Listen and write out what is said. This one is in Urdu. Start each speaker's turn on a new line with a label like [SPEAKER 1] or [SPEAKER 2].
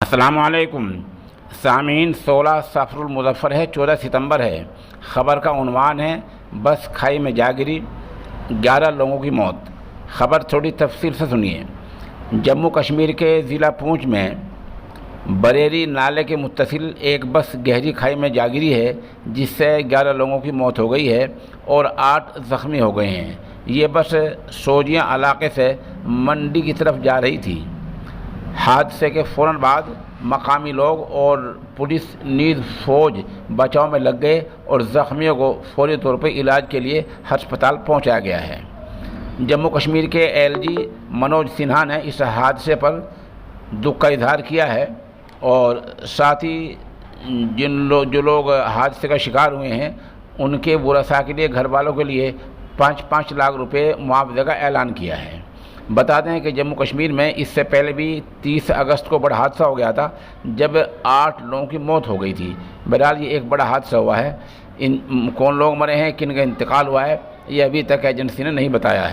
[SPEAKER 1] السلام علیکم سامعین، 16 سفر المظفر ہے، 14 ستمبر ہے۔ خبر کا عنوان ہے بس کھائی میں جا گری، 11 لوگوں کی موت۔ خبر تھوڑی تفصیل سے سنیے۔ جموں کشمیر کے ضلع پونچھ میں بریری نالے کے متصل ایک بس گہری کھائی میں جا گری ہے، جس سے 11 لوگوں کی موت ہو گئی ہے اور 8 زخمی ہو گئے ہیں۔ یہ بس سوجیاں علاقے سے منڈی کی طرف جا رہی تھی۔ حادثے کے فوراً بعد مقامی لوگ اور پولیس نیز فوج بچاؤ میں لگ گئے اور زخمیوں کو فوری طور پر علاج کے لیے ہسپتال پہنچایا گیا ہے۔ جموں کشمیر کے ایل جی منوج سنہا نے اس حادثے پر دکھ کا اظہار کیا ہے اور ساتھ ہی جو لوگ حادثے کا شکار ہوئے ہیں ان کے ورثاء کے لیے، گھر والوں کے لیے 5 لاکھ روپے معاوضے کا اعلان کیا ہے۔ بتا دیں کہ جموں کشمیر میں اس سے پہلے بھی 30 اگست کو بڑا حادثہ ہو گیا تھا، جب 8 لوگوں کی موت ہو گئی تھی۔ بہرحال یہ ایک بڑا حادثہ ہوا ہے۔ کون لوگ مرے ہیں، کن کا انتقال ہوا ہے، یہ ابھی تک ایجنسی نے نہیں بتایا ہے۔